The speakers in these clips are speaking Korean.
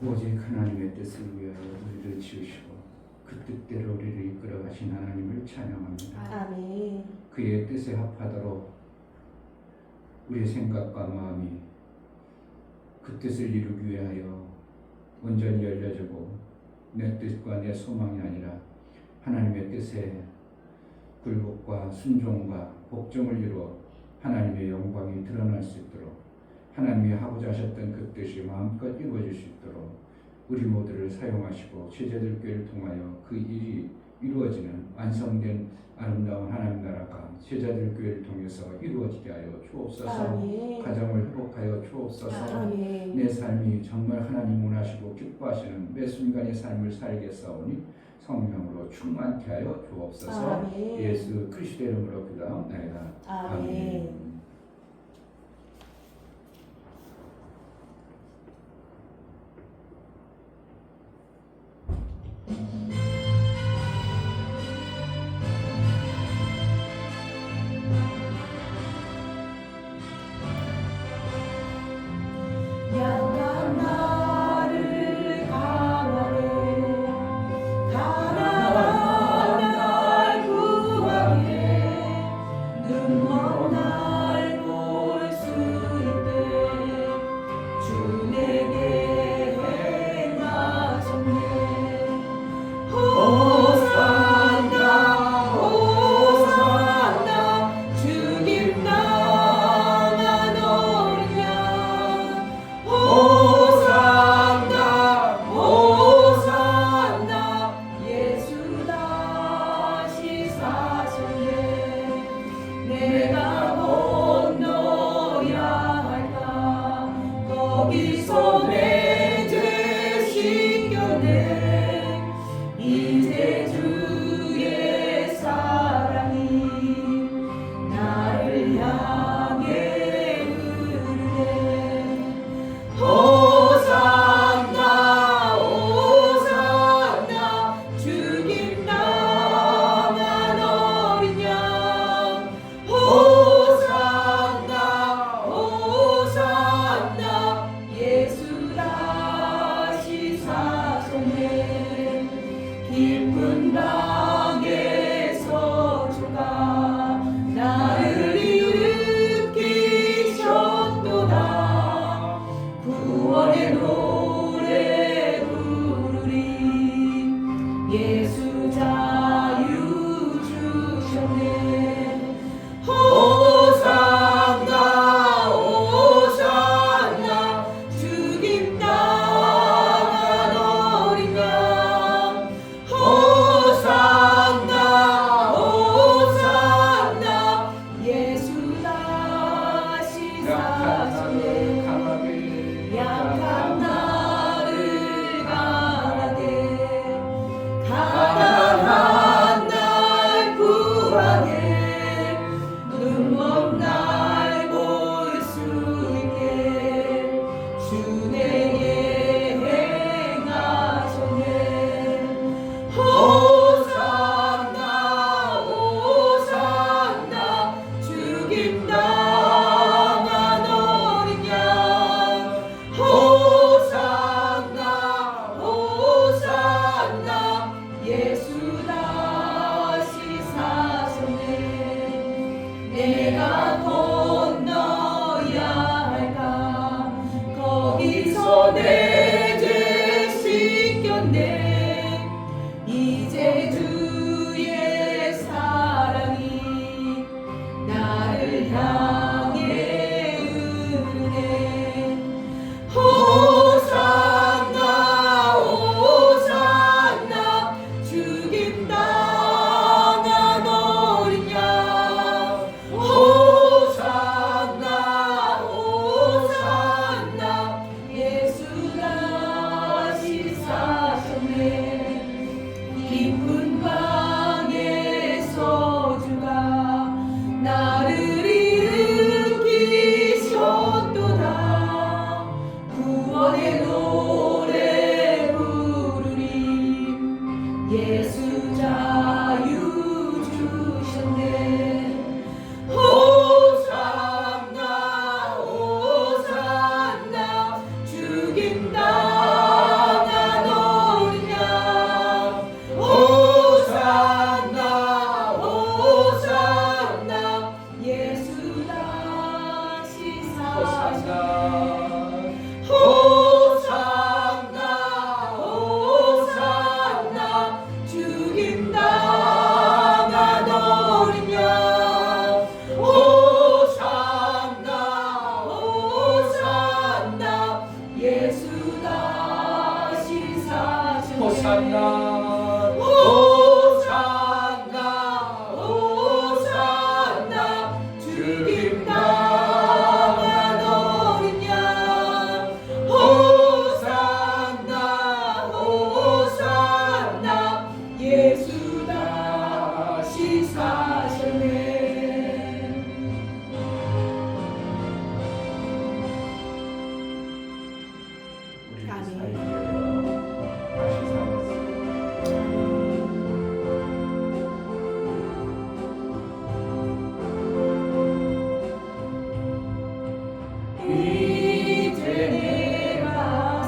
오직 하나님의 뜻을 위하여 우리를 지으시고 그 뜻대로 우리를 이끌어 가신 하나님을 찬양합니다. 아멘. 그의 뜻에 합하도록 우리의 생각과 마음이 그 뜻을 이루기 위하여 온전히 열려지고 내 뜻과 내 소망이 아니라 하나님의 뜻에 굴복과 순종과 복종을 이루어 하나님의 영광이 드러날 수 있도록 하나님이 하고자 하셨던 그 뜻이 마음껏 이루어질 수 있도록 우리 모두를 사용하시고 제자들 교회를 통하여 그 일이 이루어지는 완성된 아름다운 하나님 나라가 제자들 교회를 통해서 이루어지게 하여 주옵소서. 아멘. 가정을 회복하여 주옵소서. 아멘. 내 삶이 정말 하나님 원하시고 기뻐하시는 매 순간의 삶을 살겠사오니 성령으로 충만케 하여 주옵소서. 아멘. 예수 그리스도의 이름으로 기도하옵나이다. 아멘. 약한 나를 강하게 가난한 날 구하게 눈먼 날 볼 수 있게 주 내게 행하셨네. 호산나 호산나 주님 나만 어린 양 호산나 호산나 예수 다시 사셨네. 내가 건너야 할까 거기서 내 죄 씻겨내 이제 주의 사랑이 나를 향해 흐르네. 호산나 호산나 주님 나만 어린 양 호산나 호산나 예수 다시 사셨네. 깊은 방에서 주가 나를 일으키셨도다. 구원의 노래 부르리 예수 자유 주셨네. 호산나 호산나 주님 나만 어린 양 호산나 호산나 호산나 호산나 죽임 당한 어린 양 호산나 호산나 예수 다시 사셨네. 우리 아멘. 사이에 다시 살았어. 이제 내가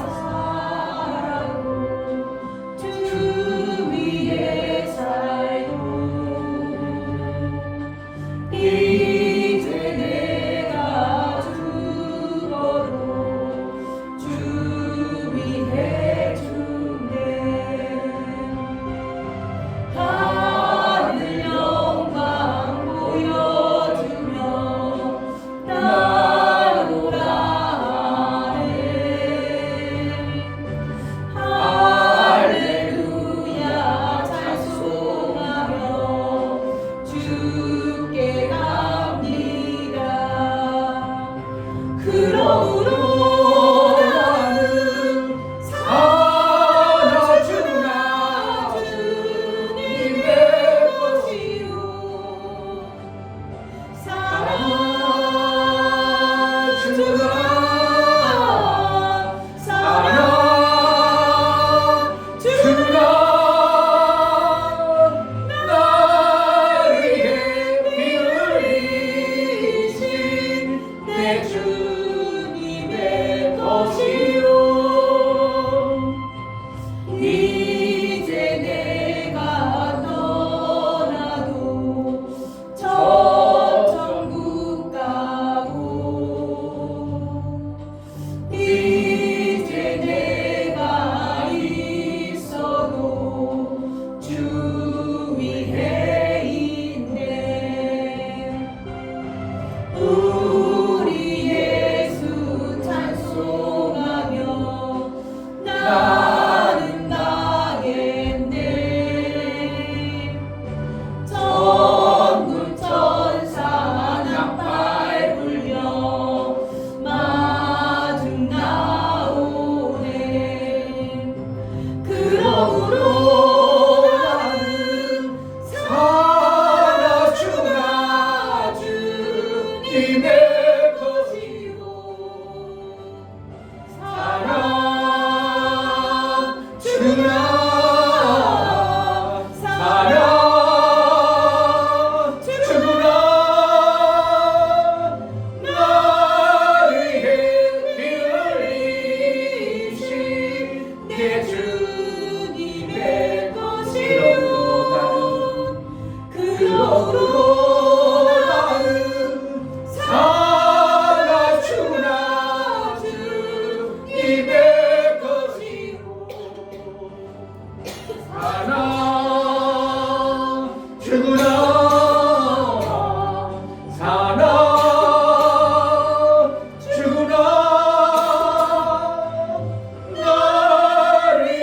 살아도 주 위에 살고 이제 내가 죽어도 주 위에 죽네. 하늘 영광 보여주며 나오라 하네. 할렐루야 찬송하며 주께 갑니다. 그러므로 나는 살아주나 주님의 것이요 살아주나 살아주나 나를 위해 피 흘리신 내 주님의 것이요 이제 내가 떠나도 저 천국 가고 이제 내가 있어도 주 위에 있네. 우리 예수 찬송하며 나는 가겠네. 전군 천사 나팔 불며 마중 나오네. 그러므로 나는 살아주나 주님의 것이요 살아주나 살아주나 나를 위해 피 흘리신 내 주님의 것이요 그러므로 나는 살아주나 주님의 것이요 살아주나 살아주나 나를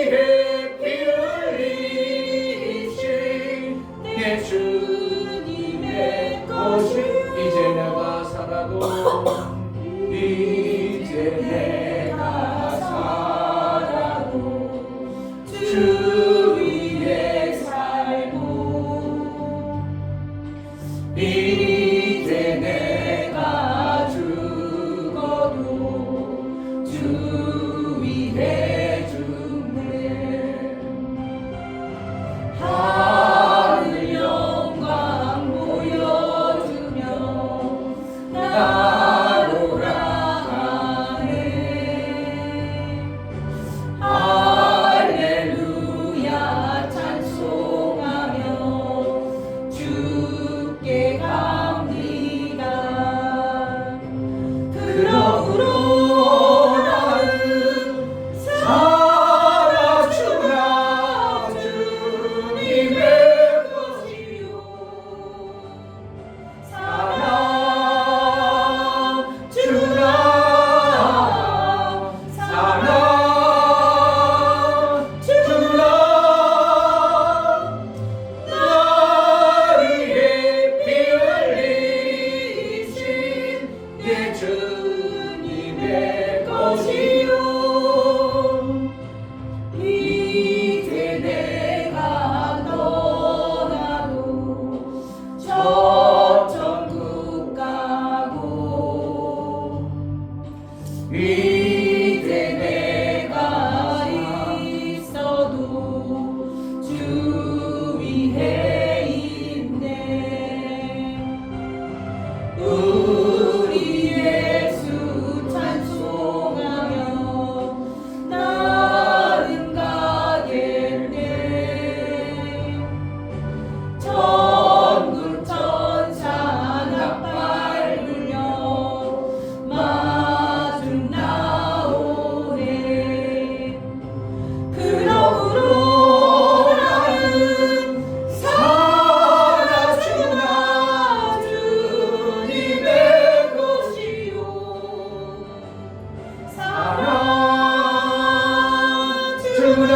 주나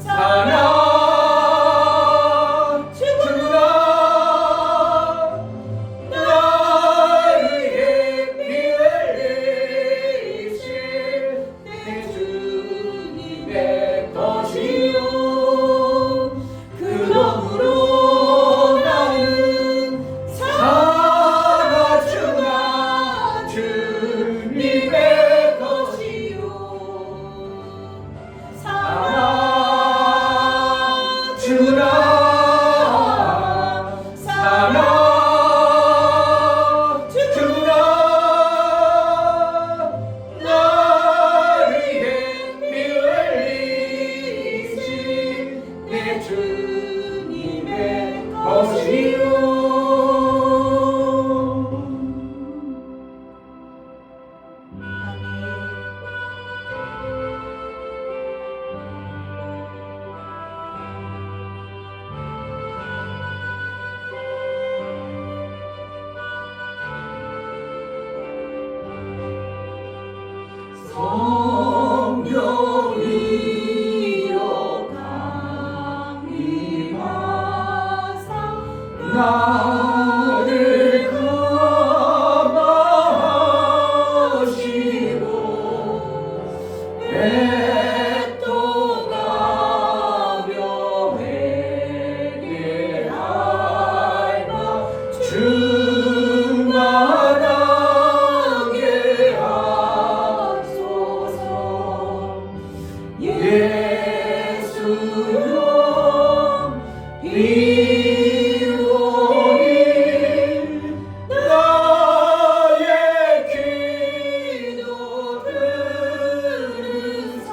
사랑 주나 나를 위해 피를 흘리신 내 주님의 것이요 그러므로 나는 살아주나 주님의 것이요 살아주나 살아주나 나를 위해 피 흘리신 내 주님의 것이요 성령이여 강림하사 나를 감화하시고 애도 가며 회개하여 충만하게 하소서 예수여 비오니 나의 기도 들으사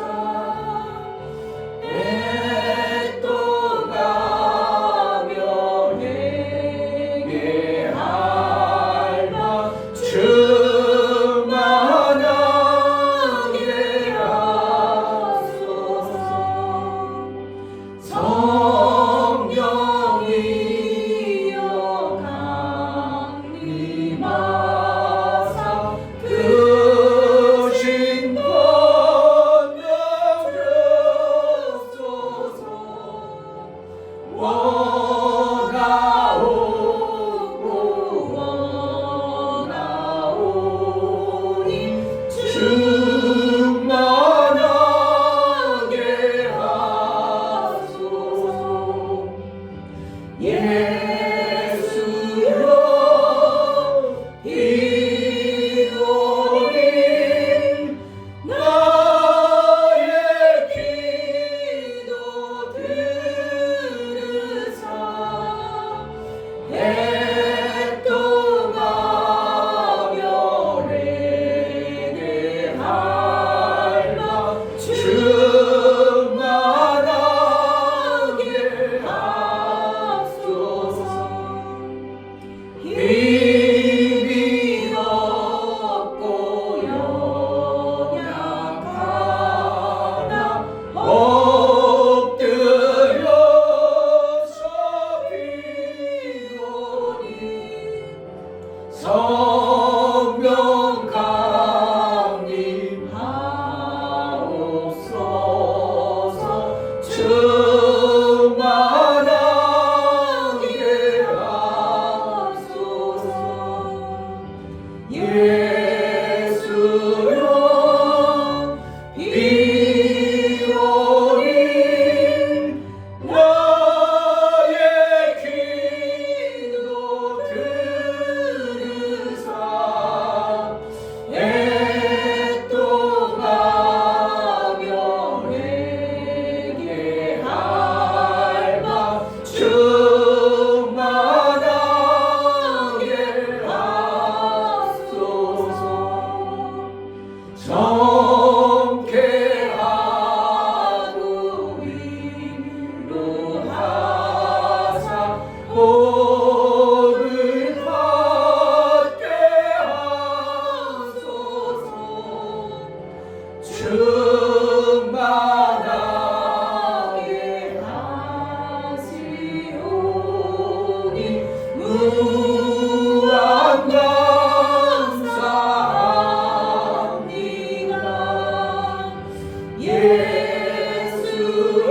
예수여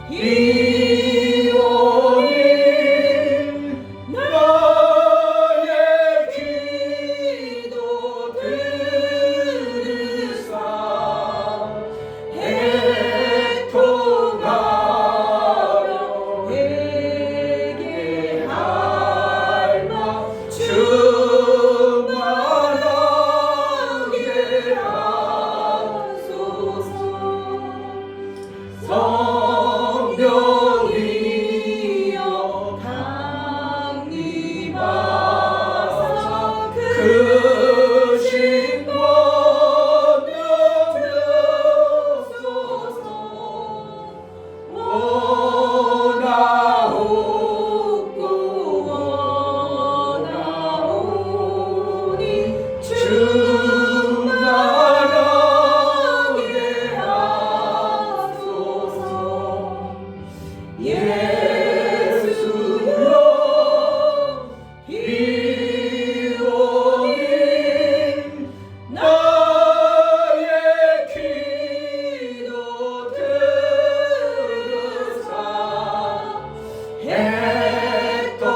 이원이 나의 기도 들으사 애통하며 회개할 마 충만하게 하소서. 성령이여 강림하사 그 신권 넘겨소서. 원하옵고 원하오니 충만하게 하소서. 예수여 이원이 나의 기도 들으사 애통하며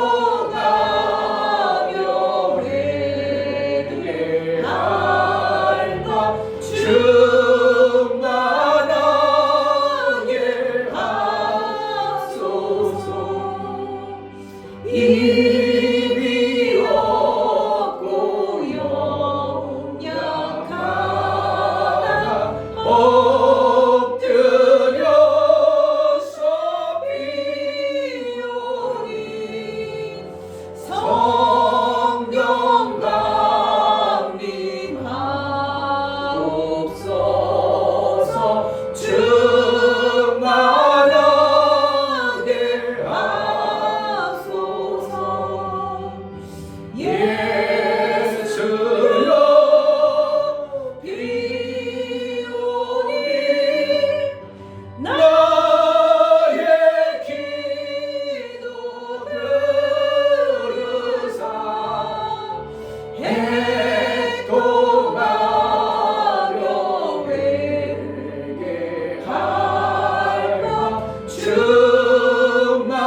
회개할 마 충만하게 하소서. 입이 없고 연약하다 엎드려서 비오니 성령 강림하옵소서. 충만하게 하소서. 예수여 이오니 나의 기도 들으사 애통하며 회개할 마 충만하게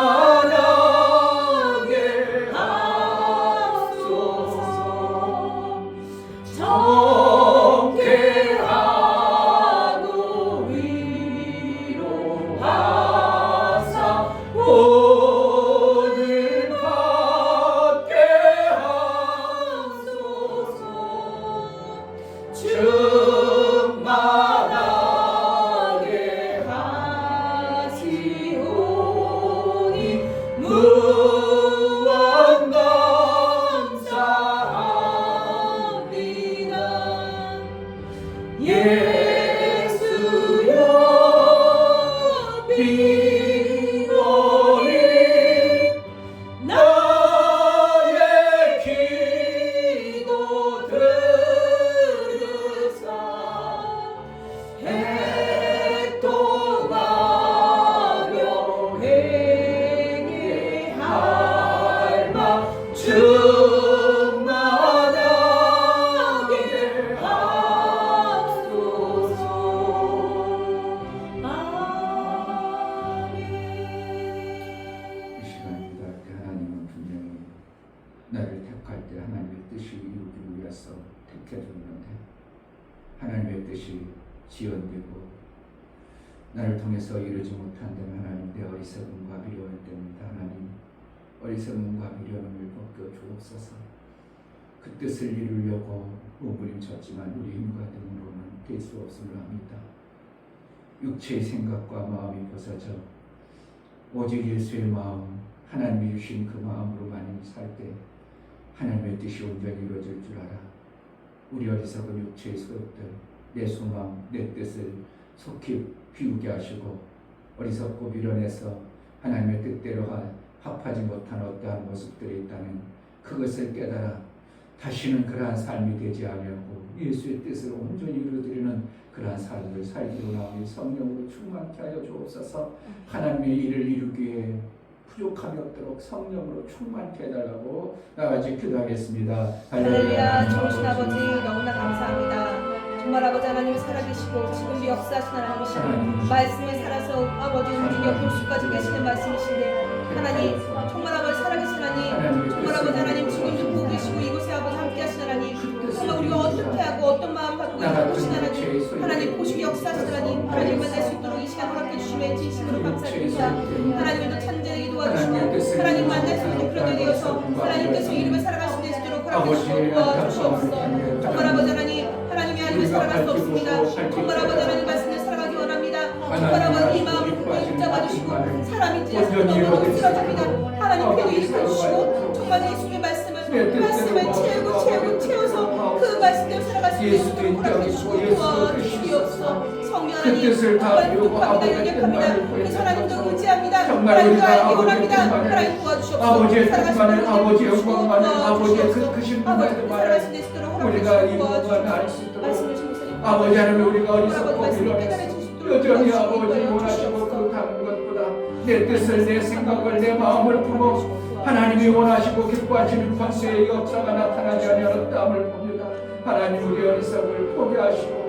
하소서. 정죄하고 위로하사 오늘 받게 하소서. 충만하게 하시오니 무한 감사합니다. 예수여 이원이 나의 기도 들으사 애통하며 회개할 마 충만하게 하소서. 아멘. 이 시간 기도할 때 하나님은 분명히 나를 택할 때 하나님의 뜻이 이루기를 위해서 택해줬는데 하나님의 뜻이 지연되고 나를 통해서 이루지 못한다면 하나님 내 어리석음과 미련일 때입니다. 하나님 어리석음과 미련을 벗겨 주옵소서. 그 뜻을 이루려고 몸부림쳤지만 우리 힘과 등으로는 될 수 없음을 압니다. 육체의 생각과 마음이 벗어져 오직 예수의 마음 하나님이 주신 그 마음으로만 살 때 하나님의 뜻이 온전히 이루어질 줄 알아. 우리 어리석은 육체의 소욕들 내 소망 내 뜻을 속히 비우게 하시고 어리석고 미련해서 하나님의 뜻대로 합하지 못한 어떠한 모습들이 있다면 그것을 깨달아 다시는 그러한 삶이 되지 아니하고 예수의 뜻을 온전히 이루어드리는 그러한 삶을 살기로 나오니 성령으로 충만케 하여 주옵소서. 하나님의 일을 이루기에 부족함이 없도록 성령으로 충만케 해달라고 나같이 기도하겠습니다. 할렐루야. 좋으신 아버지 너무나 감사합니다. 정말 아버지 하나님 살아계시고 지금도 역사하시는 하나님이시고 하나님. 말씀에 살아서 아버지 움직여 볼 수까지 계시는 말씀이신데 하나님 정말 아버지 살아계신 하나님 정말 아버지 하나님 지금도 보고 계시고 이곳에 아버지 함께 하시는 하나님 정말 우리가 어떻게 하고 어떤 마음 갖고 있는 보시는 하나님 하나님 보시기 역사하시는 하나님 만날 수 있도록 이 시간 허락해 주심에 진심으로 감사드립니다. 하나님도 찬제하게 도와주시고 하나님 만날 수 있는 그런 데 되어서 하나님께서 이름을 살아가신 데 있도록 허락해 주시고 도와주시옵소서. 정말 아버지 하나님이 아니면 살아갈 수 없습니다. 정말 아버지 하나님 말씀을 살아가기 원합니다. 정말 아버지 이 마음을 굳게 붙잡아 주시고 사람이 찔려서 너무너무 쓰러집니다. 하나님께도 일으켜 주시고 정말 예수님의 말씀을 채워서 그 말씀대로 살아갈 수 있도록 허락해 주시고 도와주시옵소서. 성령 하나님 정말 부족합니다. 연약합니다. 그래서 하나님도 의지합니다. 하나님도 알기 원합니다. 하나님 도와주시옵소서. 아버지의 살아가시는 뜻만은 아버지의 주시고 영광만은 아버지의 도와주시옵소서. 그 크신 아버지 분만을 살아가신 데 있도록 허락해 우리가 이 주시고 부분을 알 수 있도록 말씀을 주시옵소서. 아버지 하나님 우리가 아버지 어리석고 말씀을 깨달아 미련해서 주시도록 여전히 도와주시고 아버지 원하시고 그 가는 것보다 내 뜻을 내 생각을 내 마음을 품어 하나님이 원하시고 기뻐하시는 권세의 역사가 나타나지 아니하였다함을 봅니다. 하나님 우리 어리석음을 포기하시고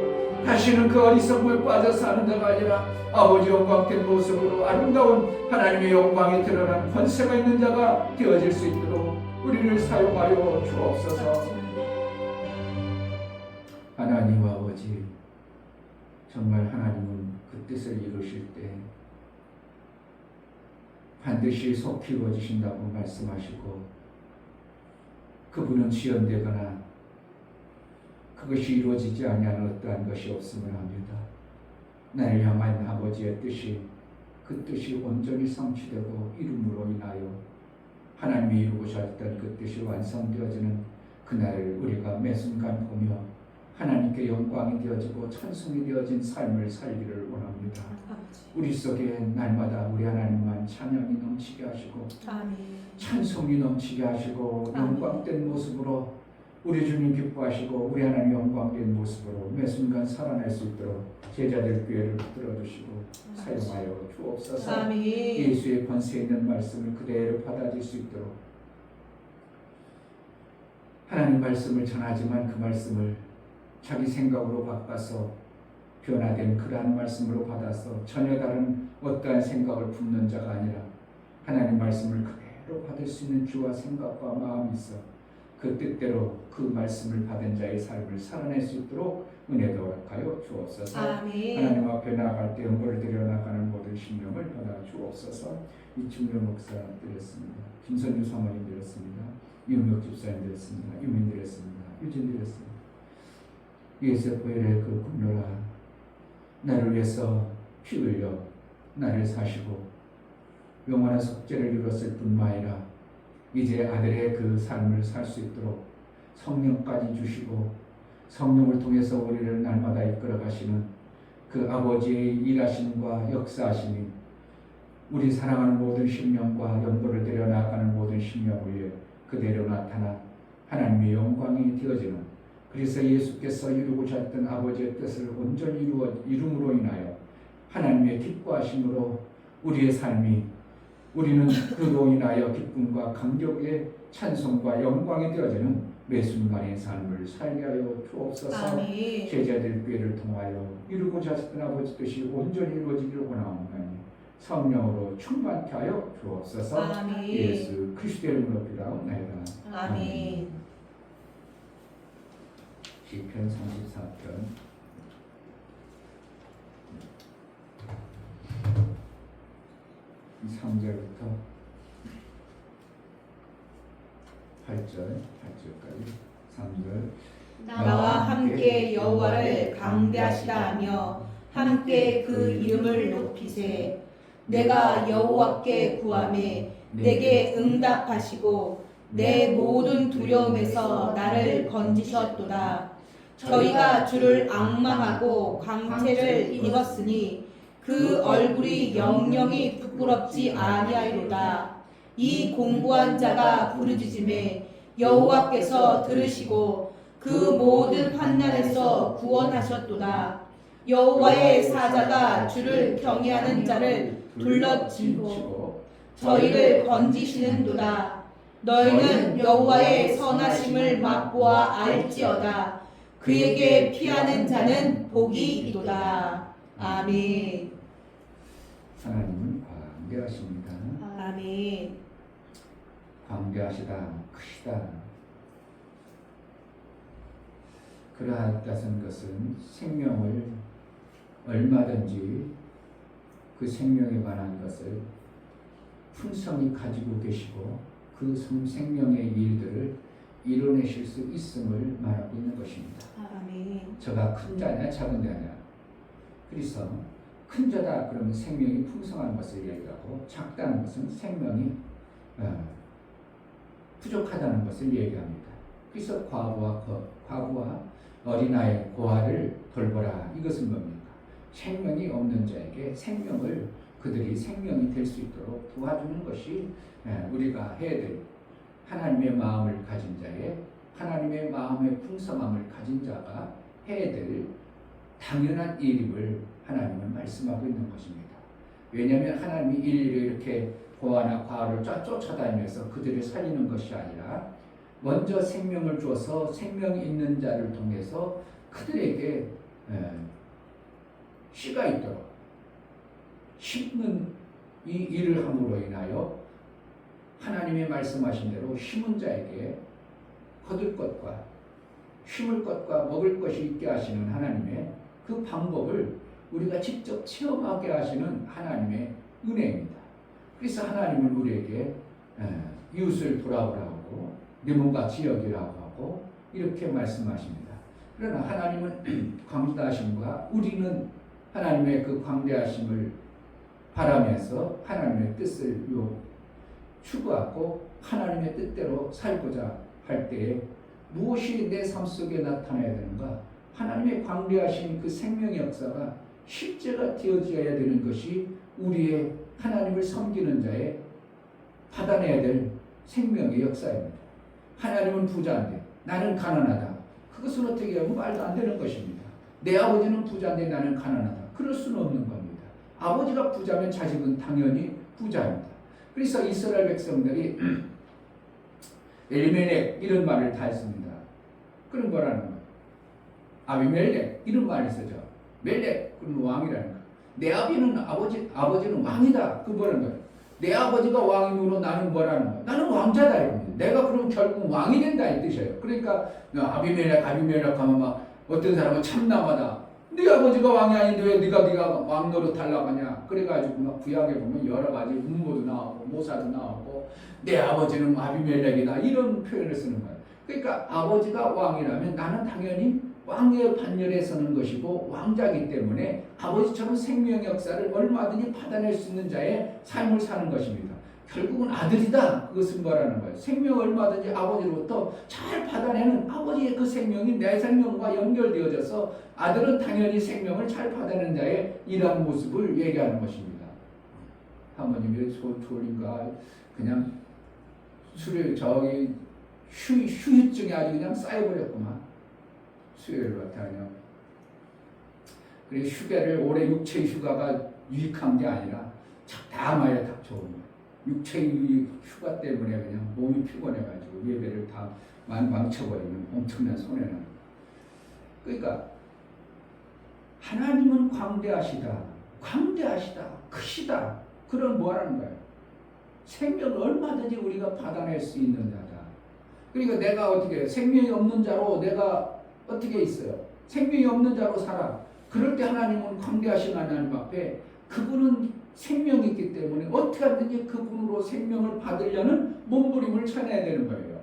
다시는 그 어리석음에 빠져 사는 자가 아니라 아버지 영광된 모습으로 아름다운 하나님의 영광이 드러나는 권세가 있는 자가 되어질 수 있도록 우리를 사용하여 주옵소서. 하나님 아버지 정말 하나님은 그 뜻을 이루실 때 반드시 속히 이루어지신다고 말씀하시고 그분은 지연되거나 그것이 이루어지지 아니하는 어떠한 것이 없음을 합니다. 나를 향한 아버지의 뜻이 그 뜻이 온전히 성취되고 이름으로 인하여 하나님이 이루고자 했던 그 뜻이 완성되어지는 그날을 우리가 매 순간 보며 하나님께 영광이 되어지고 찬송이 되어진 삶을 살기를 원합니다. 우리 속에 날마다 우리 하나님만 찬양이 넘치게 하시고 찬송이 넘치게 하시고 영광된 모습으로 우리 주님 기뻐하시고 우리 하나님 영광된 모습으로 매 순간 살아날 수 있도록 제자들 교회를 붙들어 주시고 사용하여 주옵소서. 예수의 권세 있는 말씀을 그대로 받아들일 수 있도록 하나님 말씀을 전하지만 그 말씀을 자기 생각으로 바꿔서 변화된 그러한 말씀으로 받아서 전혀 다른 어떠한 생각을 품는 자가 아니라 하나님 말씀을 그대로 받을 수 있는 주와 생각과 마음이 있어 그 뜻대로 그 말씀을 받은 자의 삶을 살아낼 수 있도록 은혜도 허락하여 주옵소서. 하나님 앞에 나아갈 때 영광을 드려 나가는 모든 신령을 받아 주옵소서. 이충렬 목사 드렸습니다. 김선주 사모님 드렸습니다. 이은혁 집사님 드렸습니다. 유민 드렸습니다. 유진 드렸습니다. 예수의 그 군노라 나를 위해서 피 흘려 나를 사시고 영원한 속죄를 이뤘을 뿐만 아니라 이제 아들의 그 삶을 살 수 있도록 성령까지 주시고 성령을 통해서 우리를 날마다 이끌어 가시는 그 아버지의 일하심과 역사하심이 우리 사랑하는 모든 심령과 연보를 들여 나아가는 모든 심령 위에 그대로 나타나 하나님의 영광이 되어지는 그래서 예수께서 이루고자 했던 아버지의 뜻을 온전히 이룸으로 인하여 하나님의 기뻐하심으로 우리의 삶이 우리는 그로 인하여 기쁨과 감격의 찬송과 영광이 되어지는 매 순간의 삶을 살게 하여 주옵소서. 제자들 교회를 통하여 이루고자 했던 아버지 뜻이 온전히 이루어지기를 원하옵나니 성령으로 충만케 하여 주옵소서. 예수 그리스도의 이름으로 기도하옵나이다. 아멘. 시편 34편 3절부터 8절까지 3절 나와 함께 여호와를 강대하시다 하며 함께 그 이름을 높이세. 내가 여호와께 구하매 내게 응답하시고 내 모든 두려움에서 나를 건지셨도다. 저희가 주를 앙망하고 광채를 입었으니 그 얼굴이 영영이 부끄럽지 아니하리로다. 이 공고한 자가 부르짖음에 여호와께서 들으시고 그 모든 환난에서 구원하셨도다. 여호와의 사자가 주를 경외하는 자를 둘러치고 저희를 건지시는도다. 너희는 여호와의 선하심을 맛보아 알지어다. 그에게 피하는 자는 복이 있도다. 아멘. 하나님은 광대하십니다. 아멘. 광대하시다, 크시다. 그러하다는 것은 생명을 얼마든지 그 생명에 관한 것을 풍성히 가지고 계시고 그 생명의 일들을 이뤄내실 수 있음을 말하고 있는 것입니다. 아멘. 저가 큰 자냐 작은 자냐. 그래서 큰 자다 그러면 생명이 풍성한 것을 얘기하고 작다는 것은 생명이 부족하다는 것을 얘기합니다. 그래서 과부와 어린아이 고아를 돌보라. 이것은 뭡니까? 생명이 없는 자에게 생명을 그들이 생명이 될 수 있도록 도와주는 것이 우리가 해야 될 하나님의 마음을 가진 자의 하나님의 마음의 풍성함을 가진 자가 해야 될 당연한 일임을 하나님은 말씀하고 있는 것입니다. 왜냐하면 하나님이 일일이 이렇게 고아나 과를 쫓아다니면서 그들을 살리는 것이 아니라 먼저 생명을 주어서 생명이 있는 자를 통해서 그들에게 씨가 있도록 심는 이 일을 함으로 인하여 하나님의 말씀하신 대로 심은 자에게 거둘 것과 심을 것과 먹을 것이 있게 하시는 하나님의 그 방법을 우리가 직접 체험하게 하시는 하나님의 은혜입니다. 그래서 하나님은 우리에게 이웃을 돌아보라고 네 몸같이 여기라고 하고 이렇게 말씀하십니다. 그러나 하나님은 광대하심과 우리는 하나님의 그 광대하심을 바라면서 하나님의 뜻을 추구하고 하나님의 뜻대로 살고자 할 때에 무엇이 내 삶 속에 나타나야 되는가? 하나님의 광대하신 그 생명의 역사가 실제가 되어져야 되는 것이 우리의 하나님을 섬기는 자의 받아내야 될 생명의 역사입니다. 하나님은 부자인데 나는 가난하다. 그것은 어떻게 하면 말도 안 되는 것입니다. 내 아버지는 부자인데 나는 가난하다. 그럴 수는 없는 겁니다. 아버지가 부자면 자식은 당연히 부자입니다. 그래서 이스라엘 백성들이 엘리멜렉 이런 말을 다 했습니다. 그럼 뭐라는 거예요? 아비멜렉 이런 말을 쓰죠. 멜렉 그럼 왕이라는 거예요. 내 아버지는 왕이다. 그 뭐라는 거예요? 내 아버지가 왕이므로 나는 뭐라는 거예요? 나는 왕자다 이겁니다. 내가 그럼 결국 왕이 된다 이 뜻이에요. 그러니까 아비멜렉 하면 막 어떤 사람은 참남하다. 네 아버지가 왕이 아닌데 왜 네가 왕 노릇 하려고 하냐. 그래가지고 막 구약에 보면 여러 가지 음모도 나오고 모사도 나오고 내 아버지는 아비멜렉이다 이런 표현을 쓰는 거예요. 그러니까 아버지가 왕이라면 나는 당연히 왕의 반열에 서는 것이고 왕자이기 때문에 아버지처럼 생명의 역사를 얼마든지 받아낼 수 있는 자의 삶을 사는 것입니다. 결국은 아들이다. 그것은 뭐라는 거예요? 생명을 얼마든지 아버지로부터 잘 받아내는 아버지의 그 생명이 내 생명과 연결되어져서 아들은 당연히 생명을 잘 받아내는 자의 이러한 모습을 얘기하는 것입니다. 사모님이 졸린가 그냥 휴유증이 아주 그냥 쌓여버렸구만. 수요일 같아요. 그래서 휴가를 올해 육체 휴가가 유익한 게 아니라 적당하게 딱 좋은 거예요. 육체 휴가 때문에 그냥 몸이 피곤해가지고 예배를 다 망쳐버리면 엄청난 손해는. 그러니까 하나님은 광대하시다, 크시다. 그런 뭐라는 거예요? 생명을 얼마든지 우리가 받아낼 수 있는 자다. 그러니까 내가 어떻게 생명이 없는 자로 내가 어떻게 있어요? 생명이 없는 자로 살아. 그럴 때 하나님은 광대하신 하나님 앞에 그분은 생명이 있기 때문에 어떻게 하든지 그분으로 생명을 받으려는 몸부림을 쳐내야 되는 거예요.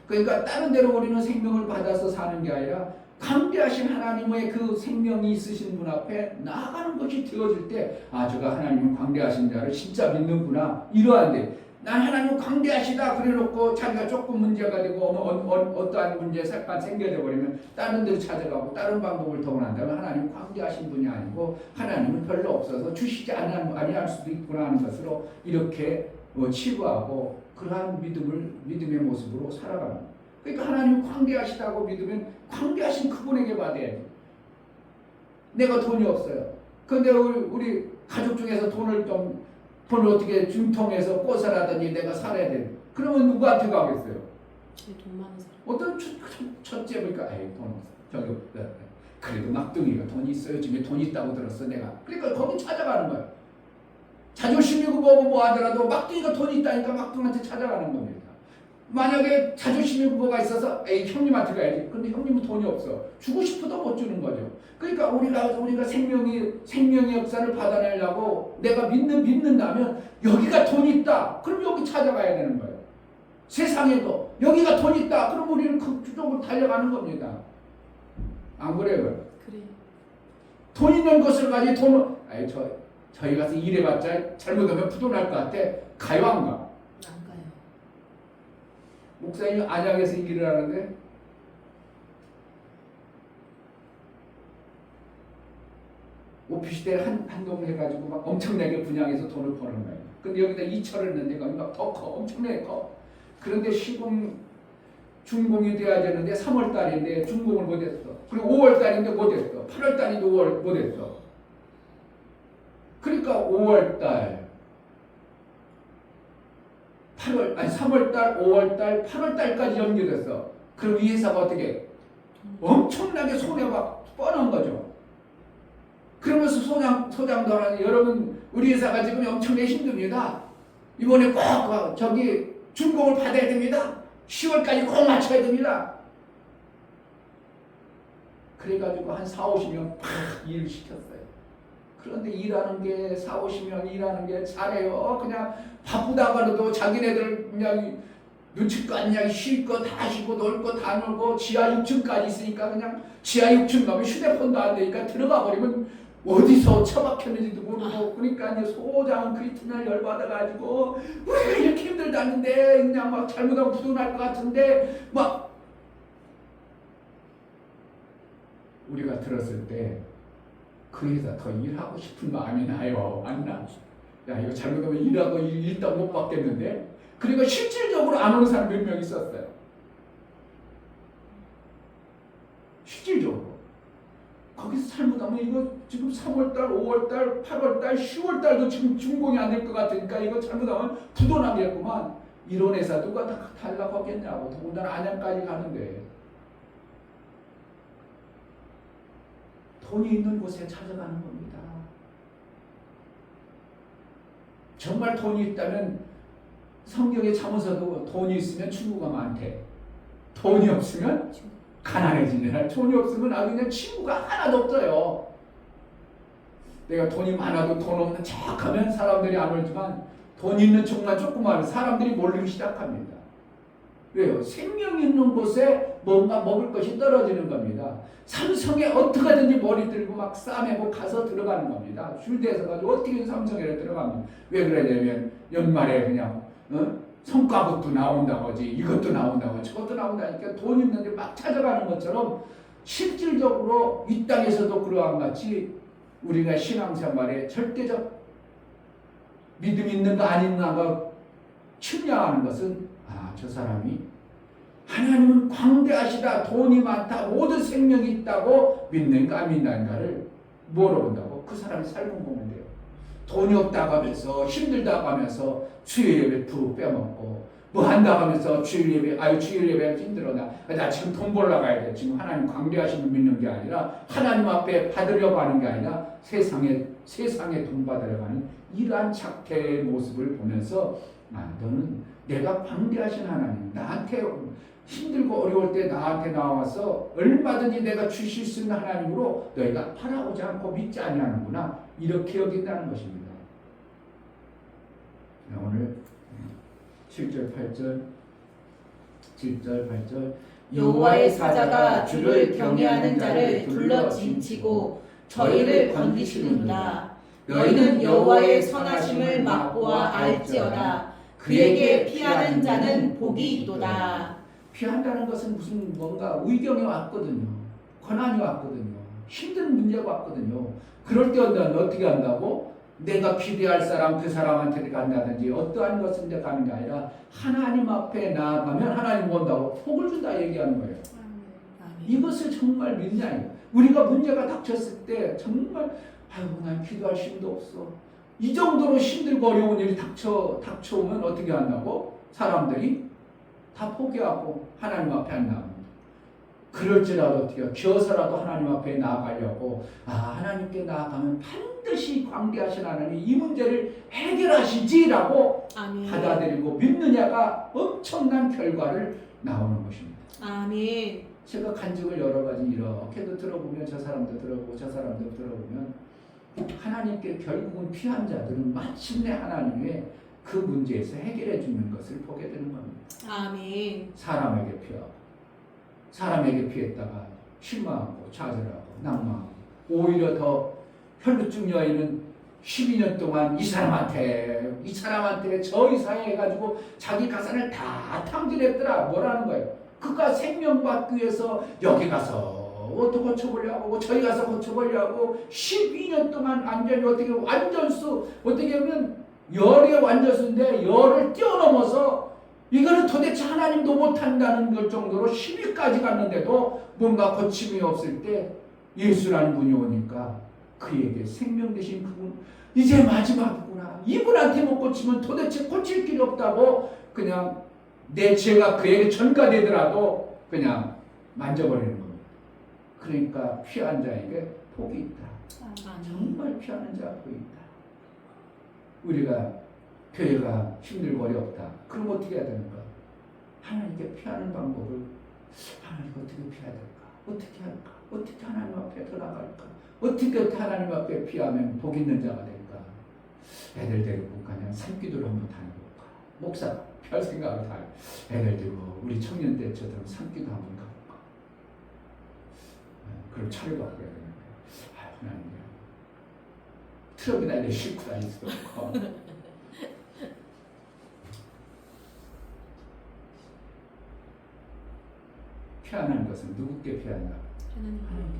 그러니까 다른 데로 우리는 생명을 받아서 사는 게 아니라 광대하신 하나님의 그 생명이 있으신 분 앞에 나아가는 것이 되어질 때 저가 하나님은 광대하신 자를 진짜 믿는구나 이러한데 난 하나님 광대하시다 그래놓고 자기가 조금 문제가 되고 어떠한 문제 잠깐 생겨져 버리면 다른 데로 찾아가고 다른 방법을 동원한다면 하나님 광대하신 분이 아니고 하나님은 별로 없어서 주시지 아니할 수도 있구나 하는 것으로 이렇게 치부하고 그러한 믿음의 모습으로 살아가는 거예요. 그러니까 하나님 광대하시다고 믿으면 광대하신 그분에게 받아야 돼. 내가 돈이 없어요. 그런데 우리 가족 중에서 돈을 어떻게 중통해서 꼬살하더니 내가 살아야 돼. 그러면 누구한테 가겠어요? 돈 많은 사람. 어떤 첫째 보니까 돈 없어. 저기 그래도 막둥이가 돈이 있어요. 집에 돈 있다고 들었어 내가. 그러니까 거기 찾아가는 거야. 자존심이고 뭐 하더라도 막둥이가 돈이 있다니까 막둥이한테 찾아가는 겁니다. 만약에 자존심이고 뭐가 있어서 에이 형님한테 가야지. 근데 형님은 돈이 없어. 주고 싶어도 못 주는 거죠. 그러니까 우리가 생명의 역사를 받아내려고 내가 믿는다면 여기가 돈이 있다. 그럼 여기 찾아가야 되는 거예요. 세상에도 여기가 돈이 있다. 그럼 우리는 그쪽으로 달려가는 겁니다. 안 그래요? 그래. 돈 있는 것을 가지고 돈을 저희 가서 일해봤자 잘못하면 부도날 것 같아. 가요 안 가? 안 가요. 목사님 안양에서 일을 하는데 오피스텔 한 동을 해가지고 막 엄청나게 분양해서 돈을 버는 거예요. 근데 여기다 2천을 넣는데 거기 막 더 커. 엄청나게 커. 그런데 준공이 돼야 되는데 3월 달인데 준공을 못했어. 그리고 5월 달인데 못했어. 8월 달인데 5월 못했어. 그러니까 5월 달, 3월 달, 5월 달, 8월 달까지 연기됐어. 그럼 이 회사가 어떻게 엄청나게 손해가 뻔한 거죠. 그러면서 소장도 하니 여러분 우리 회사가 지금 엄청나게 힘듭니다. 이번에 꼭 저기 준공을 받아야 됩니다. 10월까지 꼭 맞춰야 됩니다. 그래가지고 한 4, 50명 팍 일을 시켰어요. 그런데 일하는 게 4, 50명 일하는 게 잘해요. 그냥 바쁘다가도 자기네들 그냥 눈치껏 그냥 쉴 거 다 쉬고 놀 거 다 놀고 지하 6층까지 있으니까 그냥 지하 6층 가면 휴대폰도 안 되니까 들어가 버리면 어디서 처박혔는지도 모르고 그러니까 이제 소장은 그 이튿날 열받아가지고 우리가 이렇게 힘들다는데 그냥 막 잘못하면 부도날 것 같은데 막 우리가 들었을 때 그 회사 더 일하고 싶은 마음이 나요. 안 나? 야 이거 잘못하면 일하고 일당 못 받겠는데? 그리고 실질적으로 안 오는 사람 몇 명 있었어요. 실질적으로. 거기서 잘못하면 이거 지금 3월달, 5월달, 8월달, 10월달도 지금 준공이 안 될 것 같으니까 이거 잘못하면 부도나겠구만. 이런 회사 누가 다 달라고 하겠냐고. 더군다나 안양까지 가는데. 돈이 있는 곳에 찾아가는 겁니다. 정말 돈이 있다면 성경에 참으서도 돈이 있으면 친구가 많대. 돈이 없으면 가난해지냐. 돈이 없으면 아주 그냥 친구가 하나도 없어요. 내가 돈이 많아도 돈 없는 척하면 사람들이 안 오지만 돈 있는 척만 조금 하면 사람들이 몰리기 시작합니다. 왜요? 생명 있는 곳에 뭔가 먹을 것이 떨어지는 겁니다. 삼성에 어떻게든지 머리 들고 막 싸매고 가서 들어가는 겁니다. 줄대에서 가지고 어떻게든 삼성에 들어가면 왜 그러냐면 연말에 그냥 성과급도 나온다고 하지 이것도 나온다고 저것도 나온다니까 돈 있는데 막 찾아가는 것처럼 실질적으로 이 땅에서도 그러한 같이 우리가 신앙생활에 절대적 믿음 있는가 안 있는가 측량하는 것은 저 사람이 하나님은 광대하시다 돈이 많다 모든 생명이 있다고 믿는가 안 믿는가를 뭐로 본다고? 그 사람의 삶을 보면 돼요. 돈이 없다고 하면서 힘들다고 하면서 주일 예배 푹 빼먹고 뭐 한다고 하면서 주일 예배 힘들어 나 지금 돈 벌러 가야 돼. 지금 하나님 광대하심을 믿는 게 아니라 하나님 앞에 받으려고 하는 게 아니라 세상에 돈 받으려고 하는 이러한 착태의 모습을 보면서 너는 내가 광대하신 하나님 나한테 힘들고 어려울 때 나한테 나와서 얼마든지 내가 주실 수 있는 하나님으로 너희가 바라보지 않고 믿지 아니하는구나 이렇게 여긴다는 것입니다. 오늘 7절 8절 여호와의 사자가 주를 경외하는 자를 둘러 진치고 저희를 건지시는다. 너희는 여호와의 선하심을 맛보아 알지어다. 그에게 피하는 자는 복이 있도다. 피한다는 것은 무슨 뭔가 의경이 왔거든요. 고난이 왔거든요. 힘든 문제가 왔거든요. 그럴 때 어떻게 한다고? 내가 기대할 사람 그 사람한테 간다든지 어떠한 것은 데 가는 게 아니라 하나님 앞에 나아가면 하나님 본다고 복을 준다 얘기하는 거예요. 이것을 정말 믿냐. 우리가 문제가 닥쳤을 때 정말 난 기도할 힘도 없어. 이 정도로 힘들고 어려운 일이 닥쳐오면 어떻게 한다고? 사람들이 다 포기하고 하나님 앞에 안 나옵니다. 그럴지라도 어떻게 기어서라도 하나님 앞에 나아가려고 하나님께 나아가면 반드시 광대하신 하나님 이 문제를 해결하시지라고 아멘. 받아들이고 믿느냐가 엄청난 결과를 나오는 것입니다. 아멘. 제가 간증을 여러 가지 이렇게도 들어보면 저 사람도 들어보고 저 사람도 들어보면 하나님께 결국은 피한 자들은 마침내 하나님의 그 문제에서 해결해 주는 것을 보게 되는 겁니다. 아멘. 사람에게 피하고 사람에게 피했다가 실망하고 좌절하고 낙망하고 오히려 더 혈루증 여인은 12년 동안 이 사람한테 저 이상해 해가지고 자기 가산을 다 탕진했더라. 뭐라는 거예요? 그가 생명 받기 위해서 여기 가서 어떻게 고쳐보려고 저기 가서 고쳐보려고 12년 동안 완전히 어떻게 완전수 어떻게 보면 열의 완전수인데 열을 뛰어넘어서 이거는 도대체 하나님도 못한다는 걸 정도로 10위까지 갔는데도 뭔가 고침이 없을 때 예수라는 분이 오니까 그에게 생명 되신 그분 이제 마지막이구나. 이분한테 못 고치면 도대체 고칠 길이 없다고 그냥 내 죄가 그에게 전가되더라도 그냥 만져버리는 겁니다. 그러니까 피한 자에게 복이 있다. 정말 피하는 자가 복이 있다. 우리가 교회가 힘들고 어렵다. 그럼 어떻게 해야 되는가? 하나님께 피하는 방법을 하나님 어떻게 피해야 될까? 어떻게 할까? 어떻게 하나님 앞에 더 나갈까? 어떻게 하나님 앞에 피하면 복 있는 자가 될까? 애들 데리고 그냥 산기도를 한번 다녀볼까? 목사 별 생각을 다 해. 애들 데리고 우리 청년 때처럼 산기도 한번 가볼까? 그럼 차를 바꿔야 되는데 하나님 트럭이나 이렇게 싣고 다닐 수도 없고 피하는 것은 누구께 피하냐? 하나님께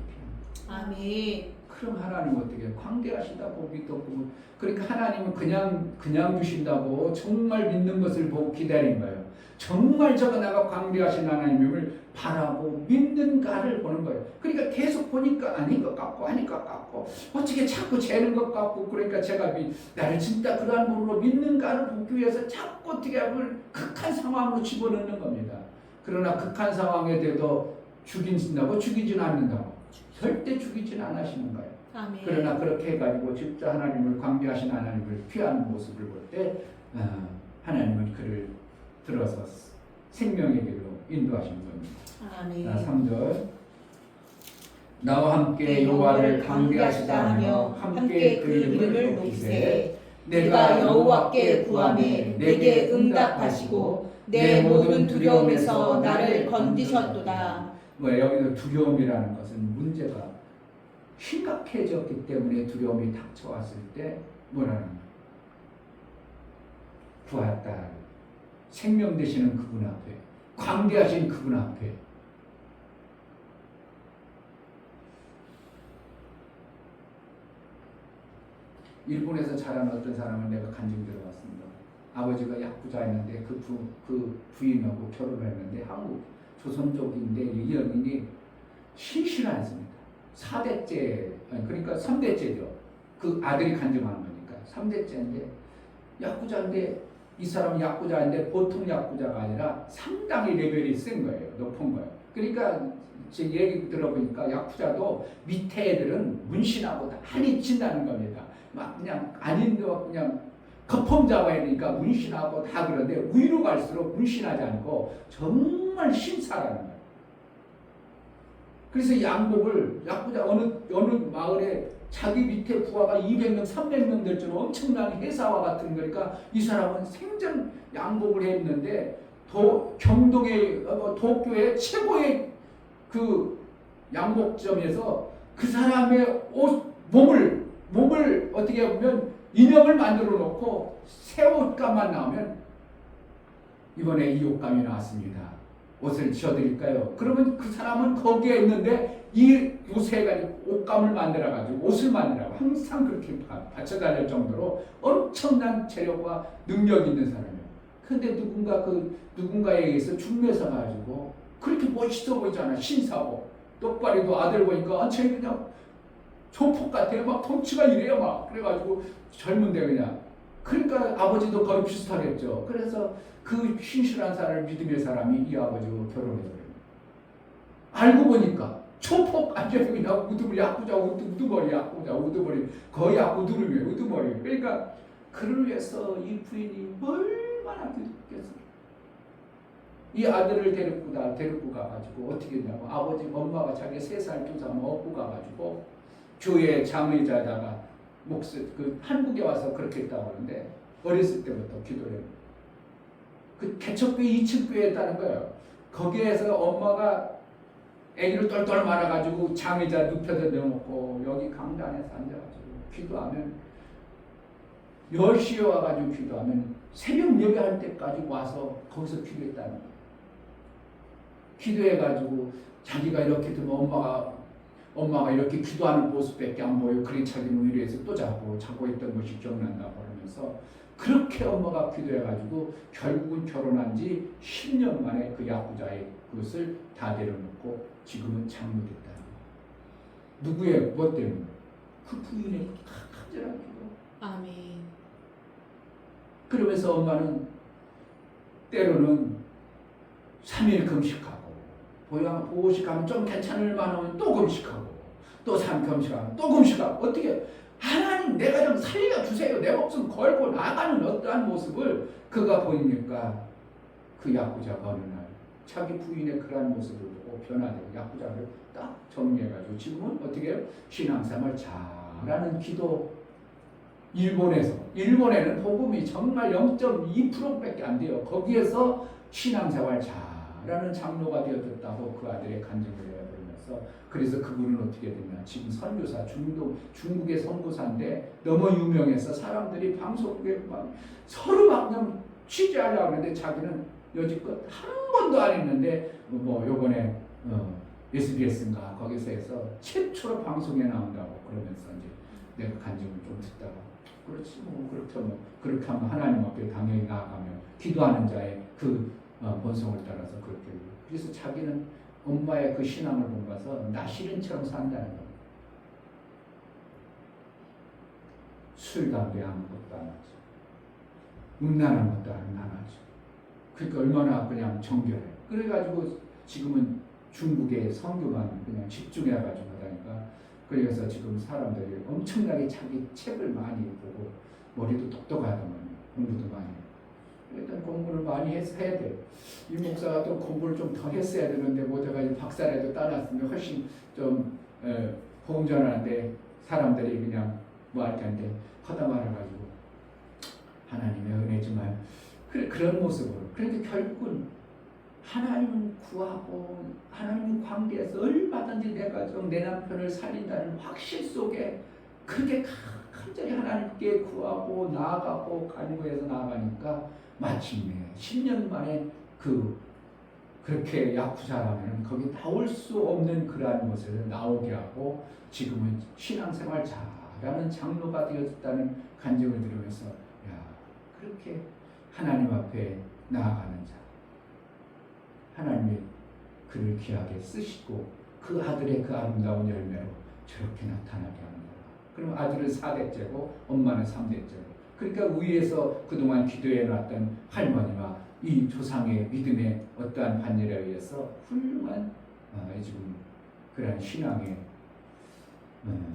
피하는. 아멘. 그럼 하나님 어떻게 광대하시다 복이 없고 그러니까 하나님은 그냥 주신다고 정말 믿는 것을 보고 기다린 거예요. 정말 저가 나가 광대하신 하나님을 바라고 믿는가를 보는 거예요. 그러니까 계속 보니까 아닌 것 같고 아닌 것 같고 어떻게 자꾸 재는 것 같고 그러니까 제가 나를 진짜 그러한 몸으로 믿는가를 보기 위해서 자꾸 어떻게 하면 극한 상황으로 집어넣는 겁니다. 그러나 극한 상황에 대도 죽인다고 죽이지는 않는다고 절대 죽이지는 않으시는 거예요. 아멘. 그러나 그렇게 해가지고 진짜 하나님을 광대하신 하나님을 피하는 모습을 볼 때 하나님은 그를 들어서 생명의 길로 인도하시는 겁니다. 아멘. 3절 나와 함께 여호와를 광대하시다 하며 함께 그 이름을 높이세 내가 여호와께 구하매 내게 응답하시고 내 모든 두려움에서 나를 건지셨도다. 여기서 두려움이라는 것은 문제가 심각해졌기 때문에 두려움이 닥쳐왔을 때 뭐라는 거예요? 구하다. 생명 되시는 그분 앞에 광대하신 그분 앞에 일본에서 자란 어떤 사람을 내가 간증 들어봤습니다. 아버지가 야쿠자였는데 그 부인하고 결혼을 했는데 한국 조선족인데 이 연인이 신실하였습니다. 4대째 그러니까 3대째죠. 그 아들이 간증하는 거니까 3대째인데 야쿠자인데 이 사람은 야쿠자인데 보통 야쿠자가 아니라 상당히 레벨이 센 거예요. 높은 거예요. 그러니까 제 얘기 들어보니까 야쿠자도 밑에 애들은 문신하고 다 미친다는 겁니다. 막 그냥 아닌데 그냥 거품잡아야되니까 문신하고 다 그런데 위로 갈수록 문신하지 않고 정말 신사라는 거예요. 그래서 양복을 야쿠자 어느 마을에 자기 밑에 부하가 200명, 300명 될 줄 엄청난 회사와 같은 거니까 이 사람은 생전 양복을 했는데 경동의 도쿄의 최고의 그 양복점에서 그 사람의 몸을 어떻게 보면 인형을 만들어 놓고 새 옷감만 나오면 이번에 이 옷감이 나왔습니다. 옷을 지어드릴까요? 그러면 그 사람은 거기에 있는데 이 옷에 가지고 옷감을 만들어가지고 옷을 만들라고 항상 그렇게 받쳐 다닐 정도로 엄청난 재력과 능력이 있는 사람이에요. 근데 누군가에 의해서 중매서 가지고 그렇게 멋있어 보이잖아. 신사고 똑바리도 아들 보니까 완전히 그냥 조폭 같아요. 막 덩치가 이래요. 막 그래가지고 젊은데 그냥 그러니까 아버지도 거의 비슷하겠죠. 그래서 그 신실한 사람을 믿음의 사람이 이 아버지와 결혼해버려요. 알고 보니까 초폭 안전이나 우두머리 야구자 우두머리 야구자 우두머리 거의 우두머리 우두머리. 그러니까 그를 위해서 이 부인이 얼마나 기도했겠어요. 이 아들을 데리고 가가지고 어떻게 했냐고 아버지 엄마가 자기 3살 2살 업고 가가지고 교회 장의자다가 한국에 와서 그렇게 했다고 하는데 어렸을 때부터 기도를 해요. 그 개척교회 2층 교회에 있다는 거예요. 거기에서 엄마가 아기를 똘똘 말아가지고 장의자 눕혀서 넣어놓고 여기 강단에서 앉아가지고 기도하면 10시에 와가지고 기도하면 새벽 예배할 때까지 와서 거기서 기도했다는 거예요. 기도해가지고 자기가 이렇게 되면 엄마가 이렇게 기도하는 모습밖에 안 보여. 그래 자기는 위로해서 또 자고 있던 것이 기억난다고 그러면서 그렇게 엄마가 기도해가지고 결국은 결혼한 지 10년 만에 그 야구자의 그것을 다 내려놓고 지금은 장로됐다. 누구의 무엇 때문에? 그 부인의 간절한 기도. 아멘. 그러면서 엄마는 때로는 3일 금식하고 보호식하면 좀 괜찮을 만하면 또 금식하고 또 3일 금식하면 또 금식하고 어떻게 하나님 내가 좀 살려주세요. 내 목숨 걸고 나가는 어떠한 모습을 그가 보이니까 그 야구자가 어느 날 자기 부인의 그러한 모습을 보고 변화되고 야구자를 딱 정리해가지고 지금은 어떻게 해요? 신앙생활 잘하는 기도. 일본에는 복음이 정말 0.2%밖에 안 돼요. 거기에서 신앙생활 잘하는 장로가 되어졌다고 그 아들의 간증을 해버리면서 그래서 그분은 어떻게 됐냐? 지금 선교사 중국의 선교사인데 너무 유명해서 사람들이 방송국에 막 서로 막 그냥 취재하려고 하는데 자기는 여지껏 한 번도 안 했는데 요번에 SBS인가 거기서 해서 최초로 방송에 나온다고 그러면서 이제 내가 간증을 좀 듣다가 그렇지 그렇게 하면 하나님 앞에 당연히 나아가며 기도하는 자의 그 본성을 따라서 그렇게 그래서 자기는 엄마의 그 신앙을 보면서 나시린처럼 산다는 겁니다. 술, 담배 아무것도 안 하죠. 음란한 것도 안 하죠. 그러니까 얼마나 그냥 정결해. 그래가지고 지금은 중국의 선교만 그냥 집중해가지고 하다니까 그래서 지금 사람들이 엄청나게 자기 책을 많이 보고 머리도 똑똑하더만 공부도 많이 해요. 일단 공부를 많이 해야 돼. 이 목사가 또 공부를 좀 더 했어야 되는데 못해가 박사라도 따놨으면 훨씬 좀 공전하는데 사람들이 그냥 할 텐데 하다 말아가지고 하나님의 은혜지만 그런 모습으로 그런데 결국은 하나님은 구하고 하나님 관계에서 얼마든지 내가 좀 내 남편을 살린다는 확신 속에 그렇게 간절히 하나님께 구하고 나아가고 간구해서 나아가니까 마침내 10년 만에 그렇게 야쿠자라면 거기 나올 수 없는 그러한 것을 나오게 하고 지금은 신앙생활 잘하는 장로가 되었다는 간증을 들으면서 그렇게 하나님 앞에 나아가는 자 하나님이 그를 귀하게 쓰시고 그 아들의 그 아름다운 열매로 저렇게 나타나게 하는 거야. 그럼 아들은 4대째고 엄마는 3대째고 그러니까 위에서 그동안 기도해놨던 할머니와 이 조상의 믿음의 어떠한 반열에 의해서 훌륭한 지금 그런 신앙의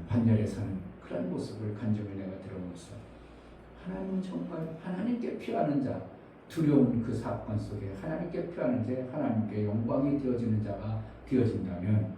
반열에 서는 그런 모습을 간증을 내가 들어보면서 하나님은 정말 하나님께 피하는 자 두려운 그 사건 속에 하나님께 피하는 자 하나님께 영광이 되어지는 자가 되어진다면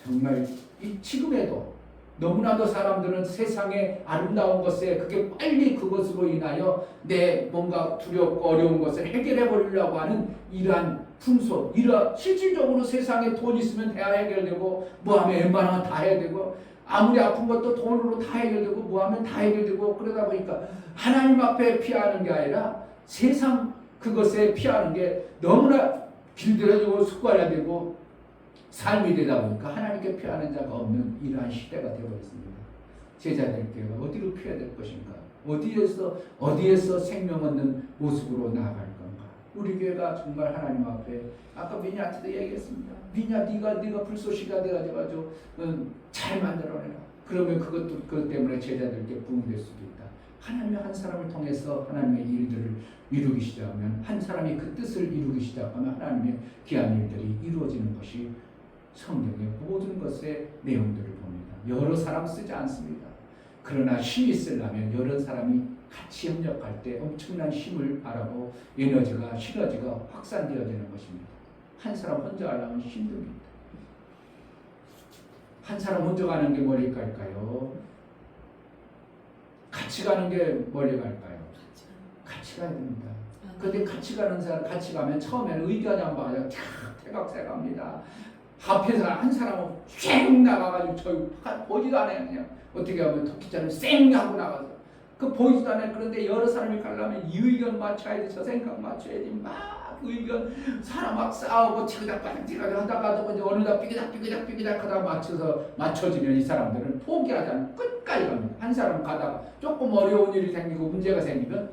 정말 이 지금에도 너무나도 사람들은 세상의 아름다운 것에 그게 빨리 그것으로 인하여 내 뭔가 두렵고 어려운 것을 해결해 버리려고 하는 이러한 풍속, 실질적으로 세상에 돈 있으면 다 해결되고 뭐하면 웬만하면 다 해야 되고 아무리 아픈 것도 돈으로 다 해결되고 뭐하면 다 해결되고 그러다 보니까 하나님 앞에 피하는 게 아니라 세상 그것에 피하는 게 너무나 길들여지고 습관화되고 삶이 되다 보니까 하나님께 피하는 자가 없는 이러한 시대가 되어 있습니다. 제자들께 어디로 피해야 될 것인가? 어디에서 생명 얻는 모습으로 나아갈 건가? 우리 교회가 정말 하나님 앞에 아까 미냐한테도 얘기했습니다. 미냐 네가 불쏘시가 돼가지고 잘 만들어내라. 그러면 그것 때문에 제자들께 부흥될 수도 있다. 하나님의 한 사람을 통해서 하나님의 일들을 이루기 시작하면 한 사람이 그 뜻을 이루기 시작하면 하나님의 귀한 일들이 이루어지는 것이 성경의 모든 것의 내용들을 봅니다. 여러 사람 쓰지 않습니다. 그러나 힘이 쓰려면 여러 사람이 같이 협력할 때 엄청난 힘을 바라고 에너지가 시너지가 확산되어지는 것입니다. 한 사람 혼자 하려면 힘듭니다. 한 사람 혼자 가는 게 멀리 갈까요? 같이 가는 게 멀리 갈까요? 같이 가야 됩니다. 근데 같이 가는 사람 같이 가면 처음에는 의견이 안 봐요. 태각새갑니다. 앞에서 한 사람은 쌩 나가가지고 저 보지도 않아요. 그냥 어떻게 하면 토끼처럼 쌩 하고 나가서 그 보이지도 않아요. 그런데 여러 사람이 가려면 이 의견 맞춰야 돼, 저 생각 맞춰야지. 막 의견 사람 막 싸우고 티그닥 티그닥 하다가도 이제 어느 날 삐그닥 하다가 맞춰지면 이 사람들은 포기하지 않고 끝까지 갑니다. 한 사람 가다가 조금 어려운 일이 생기고 문제가 생기면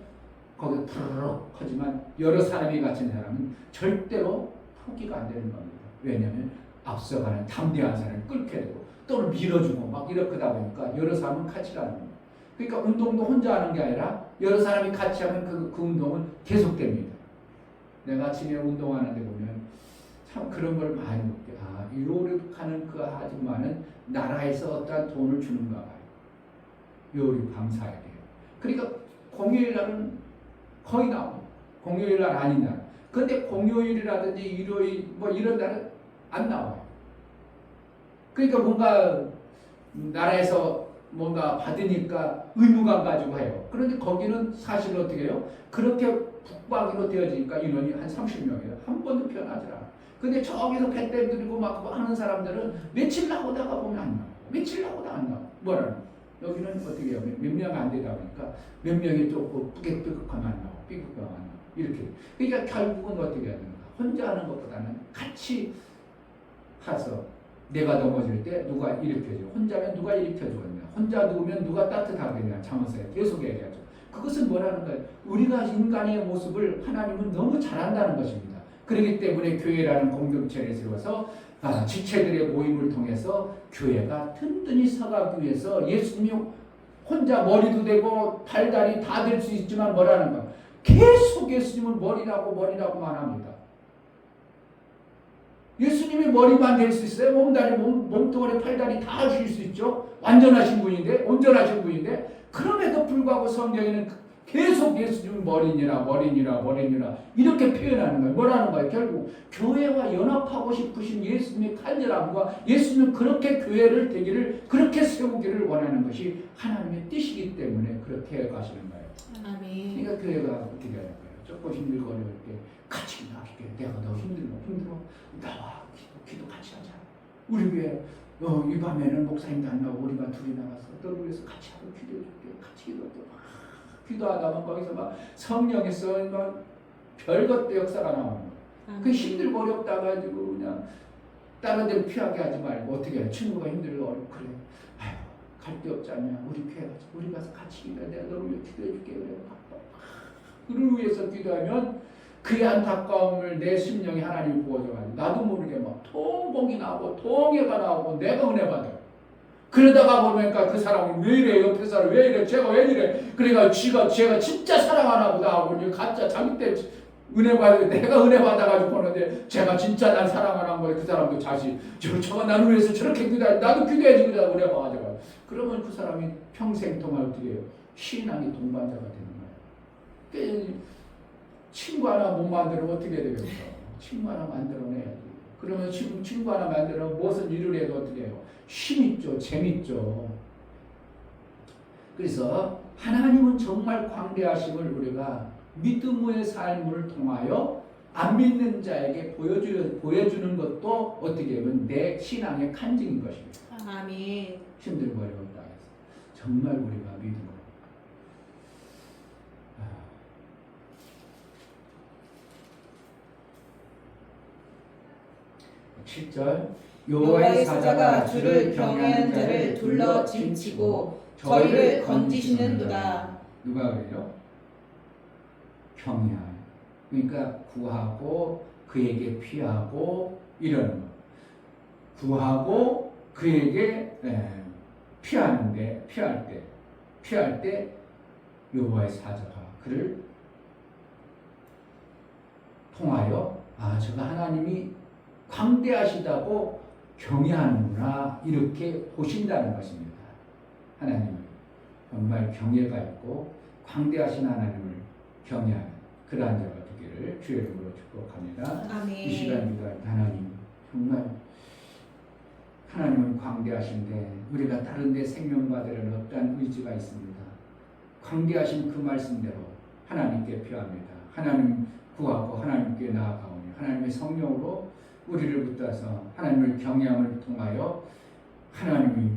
거기서 푸르륵 하지만 여러 사람이 갇힌 사람은 절대로 포기가 안 되는 겁니다. 왜냐하면 앞서가는 담대한 사람을 끌게 되고 또는 밀어주고 막 이렇게 하다 보니까 여러 사람은 같이 가는 겁니다. 그러니까 운동도 혼자 하는 게 아니라 여러 사람이 같이 하면 그 운동은 계속됩니다. 내가 아침에 운동하는데 보면 참 그런 걸 많이 느껴요. 아, 요리하는 그 아줌마는 나라에서 어떠한 돈을 주는가 봐요. 요리 감사해야 돼요. 그러니까 공휴일날은 거의 나옵니다. 공휴일날 아닌 날. 근데 공휴일이라든지 일요일 뭐 이런 날은 안 나와요. 그러니까 뭔가 나라에서 뭔가 받으니까 의무감 가지고 해요. 그런데 거기는 사실 어떻게 해요? 그렇게 북박이로 되어지니까 인원이 한 30명이에요. 한 번도 변하지 않아요. 근데 저기서 뱃대 들고 막 하는 사람들은 며칠 나오다가 보면 안 나와요. 며칠 나오다가 안 나와요. 뭐라는? 여기는 어떻게 해요? 몇 명 안 되다 보니까 몇 명이 조금 삐걱삐걱하면 안 나와요. 삐걱삐걱하면 안 나와요. 이렇게. 그러니까 결국은 어떻게 해야 되는가? 혼자 하는 것보다는 같이 가서 내가 넘어질 때 누가 일으켜줘. 혼자면 누가 일으켜주겠냐. 혼자 누우면 누가 따뜻하겠냐. 잠언서에 계속 얘기하죠. 그것은 뭐라는 거예요? 우리가 인간의 모습을 하나님은 너무 잘한다는 것입니다. 그렇기 때문에 교회라는 공동체를 세워서 지체들의 모임을 통해서 교회가 든든히 서가기 위해서 예수님이 혼자 머리도 되고 팔다리 다 될 수 있지만 뭐라는 거예요? 계속 예수님은 머리라고만 합니다. 예수님이 머리만 될 수 있어요? 몸다리, 몸뚱아리, 팔다리 다 하실 수 있죠? 완전하신 분인데, 온전하신 분인데, 그럼에도 불구하고 성경에는 계속 예수님은 머리니라 이렇게 표현하는 거예요. 뭐라는 거예요? 결국 교회와 연합하고 싶으신 예수님의 간절함과 예수님은 그렇게 교회를 되기를 그렇게 세우기를 원하는 것이 하나님의 뜻이기 때문에 그렇게 가시는 거예요. 아멘. 그러니까 교회가 어떻게 하는 거예요? 조금 힘들고 어려울 때 같이 나갈게. 내가 너 힘들어 나와 기도 같이 하자. 우리 교회 이 밤에는 목사님도 안 나오고 우리만 둘이 나가서 너를 위해서 같이 하고 기도해줄게. 같이 기도하고 기도하다가 거기서 막 성령에서 막 별것도 역사가 나오는 거예요. 그 힘들고 어렵다 가지고 그냥 다른 데로 피하게 하지 말고 어떻게 해? 친구가 힘들고 어렵고 그래. 아유 갈 데 없지 않냐? 우리 교회 가서 우리 가서 같이 기도해. 내가 너를 위해 기도해줄게. 그래. 그를 위해서 기도하면 그의 안타까움을 내 심령이 하나님이 부어줘가지고 나도 모르게 막 통복이 나오고 통해가 나오고 내가 은혜 받아요. 그러다가 보니까 그 사람이 왜 이래? 옆에 사람 왜 이래? 쟤가 왜 이래? 그러니까 제가 진짜 사랑하나 보다 하고 가짜 자기 때 은혜 받고 내가 은혜 받아가지고 보는데 제가 진짜 날 사랑하는 거예요. 그 사람도 자신 저가 나를 위해서 저렇게 기도해 나도 기도해야지 그러다 은혜 받아가지고 그러면 그 사람이 평생 동안 어떻게 해요? 신앙의 동반자가 되는 거예요. 친구 하나 못 만들면 어떻게 되겠어? 친구 하나 만들어내야지. 그러면 친구 하나 만들어 무엇을 이루려도 어떻게 해요? 힘있죠. 재밌죠. 그래서 하나님은 정말 광대하심을 우리가 믿음의 삶을 통하여 안 믿는 자에게 보여주는 것도 어떻게 보면 내 신앙의 간증인 것입니다. 아멘. 힘들고 어려운 땅에서 정말 우리가 믿음으로 7절 여호와의 사자가 주를 경외하는 자를 둘러 짐치고 저희를 건지시는도다. 누가 그래요? 경외하여. 그러니까 구하고 그에게 피하고 이러는 거. 구하고 그에게 피하는데 피할 때 여호와의 사자가 그를 통하여 저가 하나님이 광대하시다고 경외하는구나 이렇게 보신다는 것입니다. 하나님을 정말 경외가 있고 광대하신 하나님을 경외하는 그러한 자가 되기를 주의 이름으로 축복합니다. 아멘. 이 시간 기도할 때 하나님 정말 하나님은 광대하신데 우리가 다른 데 생명 받으려는 어떠한 의지가 있습니다. 광대하신 그 말씀대로 하나님께 피합니다. 하나님 구하고 하나님께 나아가오니 하나님의 성령으로 우리를 붙들어서 하나님을 경외함을 통하여 하나님이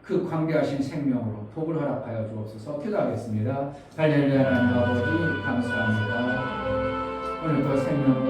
그 광대하신 생명으로 복을 허락하여 주옵소서. 기도하겠습니다. 할렐루야. 하나님 아버지 감사합니다. 오늘도 생명과